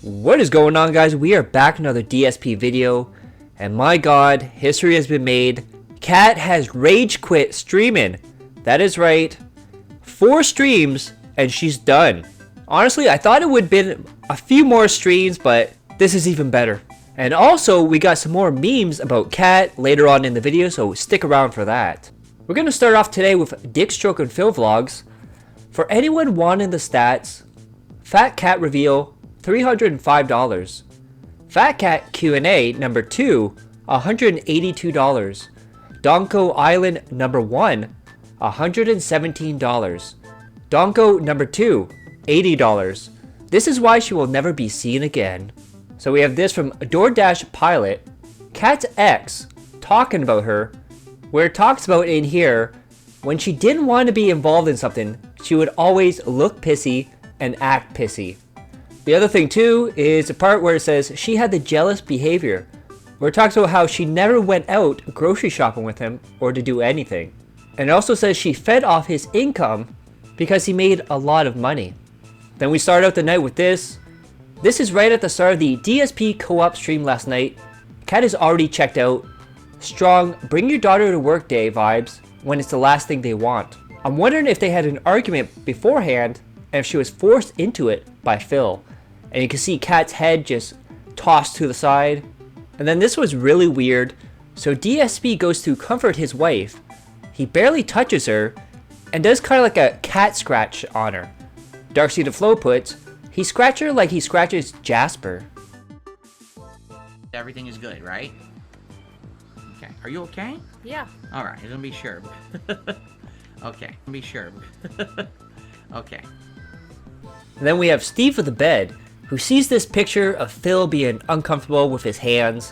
What is going on, guys? We are back in another DSP video, and my god, history has been made. Cat has rage quit streaming. That is right. 4 streams and she's done. Honestly, I thought it would have been a few more streams, but this is even better. And also, we got some more memes about Cat later on in the video, so stick around for that. We're going to start off today with Dick Stroke and Phil vlogs. For anyone wanting the stats, Fat Cat reveal $305. Fat Cat Q&A number 2, $182. Donko Island number 1, $117. Donko number 2, $80. This is why she will never be seen again. So we have this from DoorDash Pilot. Cat's ex talking about her, where it talks about in here, when she didn't want to be involved in something, she would always look pissy and act pissy. The other thing too is the part where it says she had the jealous behavior, where it talks about how she never went out grocery shopping with him or to do anything. And it also says she fed off his income because he made a lot of money. Then we start out the night with this. This is right at the start of the DSP co-op stream last night. Cat is already checked out. Strong bring your daughter to work day vibes when it's the last thing they want. I'm wondering if they had an argument beforehand and if she was forced into it by Phil. And you can see Cat's head just tossed to the side. And then this was really weird. So DSP goes to comfort his wife. He barely touches her and does kind of like a cat scratch on her. DARKSYDEPHIL puts, he scratched her like he scratches Jasper. Everything is good, right? Okay. Are you okay? Yeah. Alright, I'm gonna be sure. Okay, be sure. Okay. And then we have Steve with the bed, who sees this picture of Phil being uncomfortable with his hands.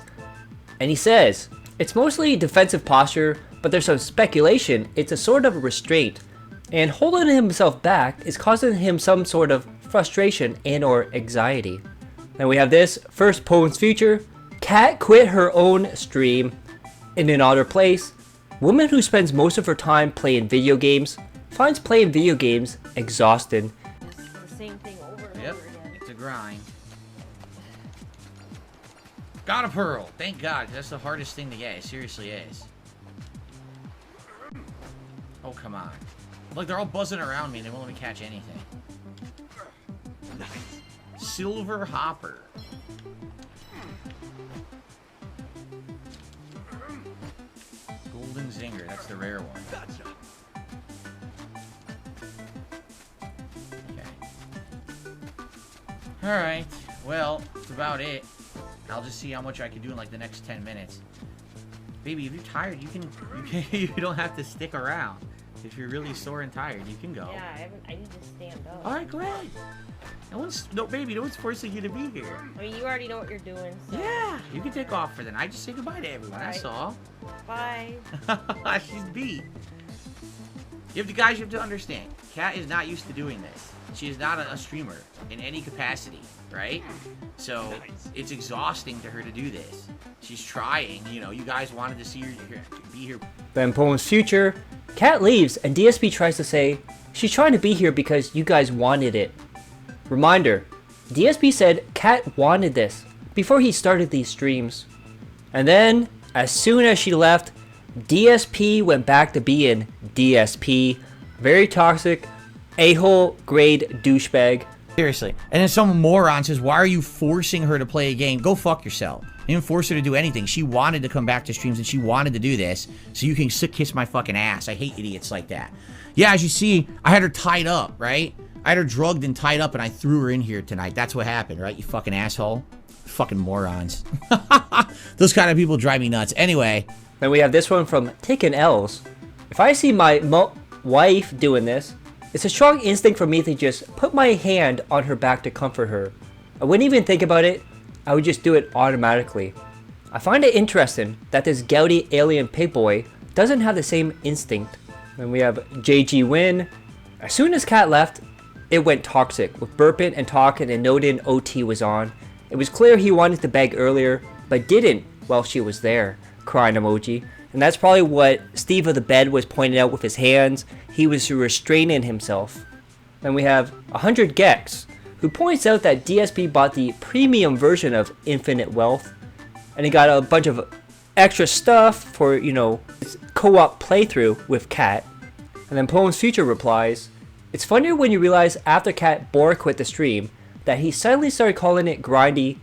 And he says, it's mostly defensive posture, but there's some speculation it's a sort of restraint. And holding himself back is causing him some sort of frustration and or anxiety. Then we have this, first Poems Future. Cat quit her own stream in an other place. Woman who spends most of her time playing video games finds playing video games exhausting. The same thing over and over again. It's a grind. Got a pearl. Thank God. That's the hardest thing to get. It seriously is. Oh, come on. Look, they're all buzzing around me and they won't let me catch anything. Nice. Silver Hopper. Golden Zinger. That's the rare one. Okay. Alright. Well, that's about it. I'll just see how much I can do in like the next 10 minutes. Baby, if you're tired, you don't have to stick around. If you're really sore and tired, you can go. Yeah, I need to stand up. Alright, go ahead. No, baby, no one's forcing you to be here. I mean, you already know what you're doing, so. Yeah, you can take off for the night. Just say goodbye to everyone, All right. that's all. Bye. She's beat. You have to understand, Kat is not used to doing this. She is not a streamer in any capacity, right? So, it's exhausting to her to do this. She's trying, you know, you guys wanted to see her be here. Then Poems Future. Cat leaves and DSP tries to say, she's trying to be here because you guys wanted it. Reminder, DSP said Cat wanted this before he started these streams. And then, as soon as she left, DSP went back to being DSP. Very toxic, a-hole grade douchebag. Seriously. And then some moron says, why are you forcing her to play a game? Go fuck yourself. You didn't force her to do anything. She wanted to come back to streams and she wanted to do this. So you can kiss my fucking ass. I hate idiots like that. Yeah, as you see, I had her tied up, right? I had her drugged and tied up and I threw her in here tonight. That's what happened, right? You fucking asshole. Fucking morons. Those kind of people drive me nuts. Anyway. Then we have this one from Taken L's. If I see my wife doing this, it's a strong instinct for me to just put my hand on her back to comfort her. I wouldn't even think about it. I would just do it automatically. I find it interesting that this gouty alien pig boy doesn't have the same instinct. Then we have JG Win. As soon as Cat left, it went toxic with burping and talking and noting OT was on. It was clear he wanted to beg earlier, but didn't while she was there. Crying emoji. And that's probably what Steve of the bed was pointing out with his hands. He was restraining himself. Then we have 100 Gex, who points out that DSP bought the premium version of Infinite Wealth, and he got a bunch of extra stuff for, you know, his co-op playthrough with Kat. And then Poem's Future replies, "It's funnier when you realize after Kat bore quit the stream that he suddenly started calling it grindy,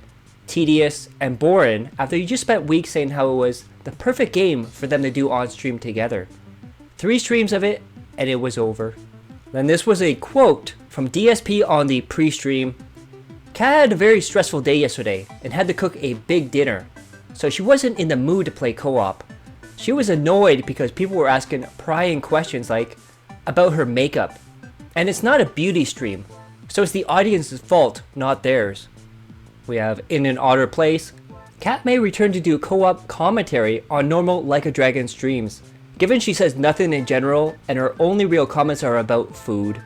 tedious, and boring after you just spent weeks saying how it was the perfect game for them to do on stream together. 3 streams of it and it was over." Then this was a quote from DSP on the pre-stream. "Kat had a very stressful day yesterday and had to cook a big dinner, so she wasn't in the mood to play co-op. She was annoyed because people were asking prying questions like about her makeup. And it's not a beauty stream, so it's the audience's fault, not theirs." We have In an Otter Place. "Kat may return to do co-op commentary on normal Like a Dragon streams, given she says nothing in general and her only real comments are about food."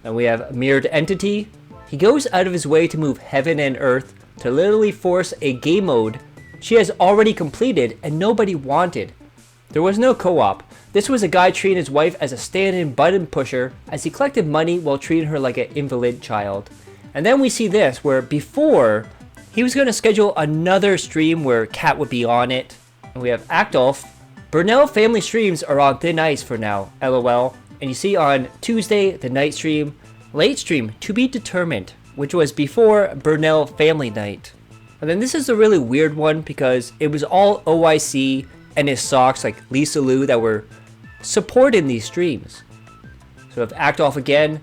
And we have Mirrored Entity. "He goes out of his way to move heaven and earth to literally force a game mode she has already completed and nobody wanted. There was no co-op. This was a guy treating his wife as a stand-in button pusher as he collected money while treating her like an invalid child." And then we see this, where before, he was going to schedule another stream where Kat would be on it. And we have Actolf. "Burnell family streams are on thin ice for now, lol. And you see on Tuesday, the night stream, late stream to be determined, which was before Burnell family night." And then this is a really weird one because it was all OIC and his socks like Lisa Lou that were supporting these streams. So if Actolf again,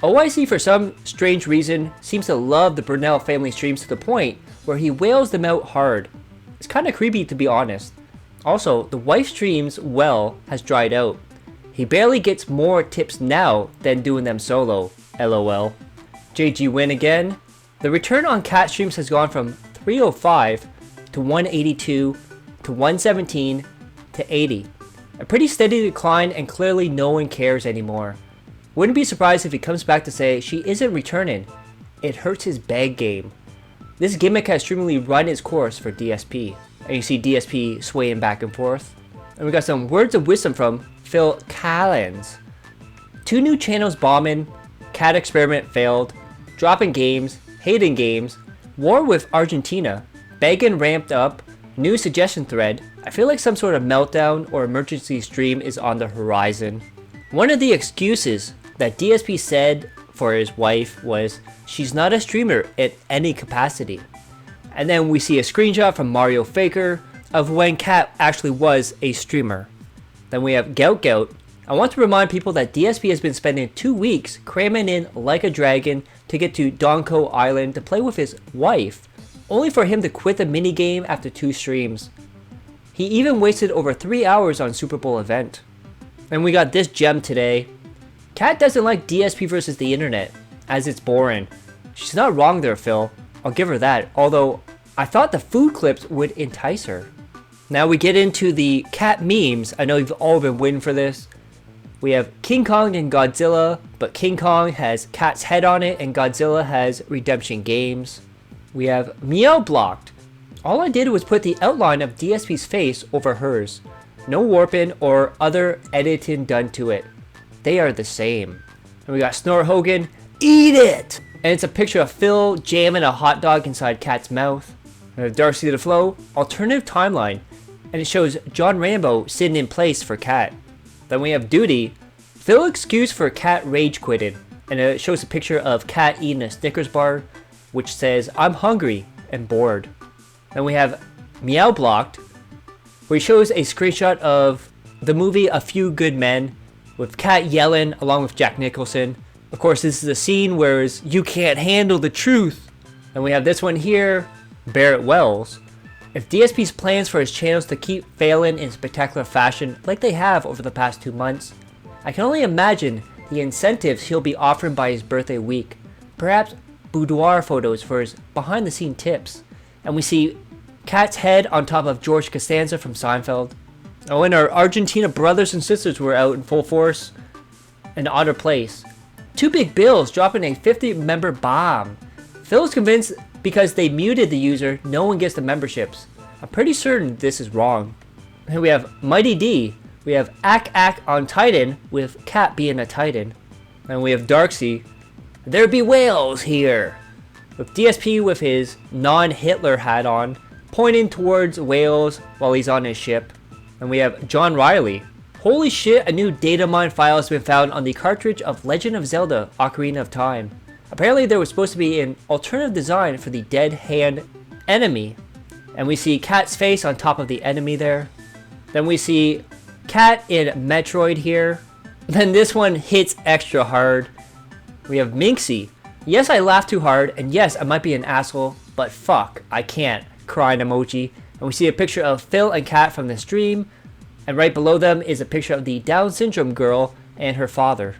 OIC for some strange reason seems to love the Burnell family streams to the point where he wails them out hard. It's kind of creepy to be honest. Also, the wife streams well has dried out. He barely gets more tips now than doing them solo, lol. JG Win again. "The return on Kat streams has gone from 305 to 182 to 117 to 80. A pretty steady decline and clearly no one cares anymore. Wouldn't be surprised if he comes back to say she isn't returning. It hurts his bag game. This gimmick has streamingly run its course for DSP." And you see DSP swaying back and forth. And we got some words of wisdom from Phil Callens. "2 new channels bombing, Cat experiment failed, dropping games, hating games, war with Argentina, begging ramped up, new suggestion thread. I feel like some sort of meltdown or emergency stream is on the horizon." One of the excuses that DSP said for his wife was she's not a streamer at any capacity. And then we see a screenshot from Mario Faker of when Kat actually was a streamer. Then we have Gout Gout. "I want to remind people that DSP has been spending 2 weeks cramming in Like a Dragon to get to Donko Island to play with his wife, only for him to quit the minigame after 2 streams. He even wasted over 3 hours on Super Bowl event." And we got this gem today. "Kat doesn't like DSP versus the internet, as it's boring. She's not wrong there, Phil. I'll give her that, although I thought the food clips would entice her." Now we get into the Kat memes. I know you've all been waiting for this. We have King Kong and Godzilla, but King Kong has Kat's head on it and Godzilla has Redemption Games. We have Meow Blocked. "All I did was put the outline of DSP's face over hers. No warping or other editing done to it. They are the same." And we got Snore Hogan, "Eat it!" And it's a picture of Phil jamming a hot dog inside Kat's mouth. And we have DARKSYDEPHIL, alternative timeline. And it shows John Rambo sitting in place for Kat. Then we have Duty, Phil excuse for Kat rage quitting. And it shows a picture of Kat eating a Snickers bar, which says, "I'm hungry and bored." Then we have Meow Blocked, where he shows a screenshot of the movie A Few Good Men, with Kat yelling along with Jack Nicholson. Of course, this is a scene where it's, "You can't handle the truth." And we have this one here, Barrett Wells. "If DSP's plans for his channels to keep failing in spectacular fashion like they have over the past 2 months, I can only imagine the incentives he'll be offering by his birthday week. Perhaps boudoir photos for his behind the scene tips." And we see Kat's head on top of George Costanza from Seinfeld. Oh, and our Argentina brothers and sisters were out in full force. An Otter Place. 2 big bills dropping a 50-member bomb. Phil's convinced because they muted the user, no one gets the memberships. I'm pretty certain this is wrong. And we have Mighty D. We have Ack on Titan with Kat being a Titan. And we have Darksy. "There be whales here. with DSP with his non-Hitler hat on, pointing towards Wales while he's on his ship. And we have John Riley. Holy shit, a new data mine file has been found on the cartridge of Legend of Zelda Ocarina of Time. Apparently there was supposed to be an alternative design for the dead hand enemy. And we see Cat's face on top of the enemy there. Then we see Cat in Metroid here. Then this one hits extra hard. We have Minxie. Yes, I laughed too hard, and yes, I might be an asshole, but fuck, I can't. Crying emoji. And we see a picture of Phil and Kat from the stream, and right below them is a picture of the Down syndrome girl and her father.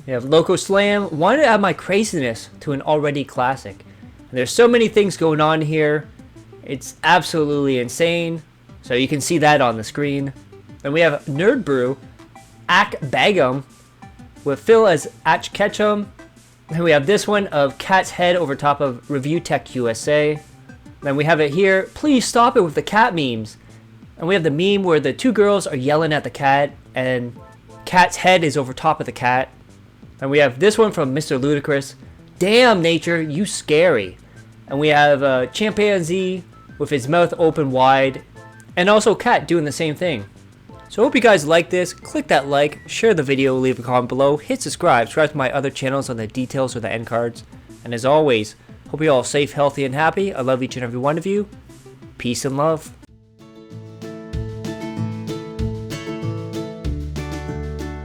We have Loco Slam. Wanted to add my craziness to an already classic. And there's so many things going on here. It's absolutely insane. So you can see that on the screen. Then we have Nerd Brew, Ak Bagum, with Phil as Ach Ketchum. Then we have this one of Cat's head over top of Review Tech USA. Then we have it here, please stop it with the cat memes. And we have the meme where the two girls are yelling at the cat and Cat's head is over top of the cat. And we have this one from Mr. Ludacris, damn nature, you scary. And we have Chimpanzee with his mouth open wide, and also Cat doing the same thing. So I hope you guys like this. Click that like, share the video, leave a comment below, hit subscribe to my other channels on the details or the end cards. And as always, hope you're all safe, healthy, and happy. I love each and every one of you. Peace and love.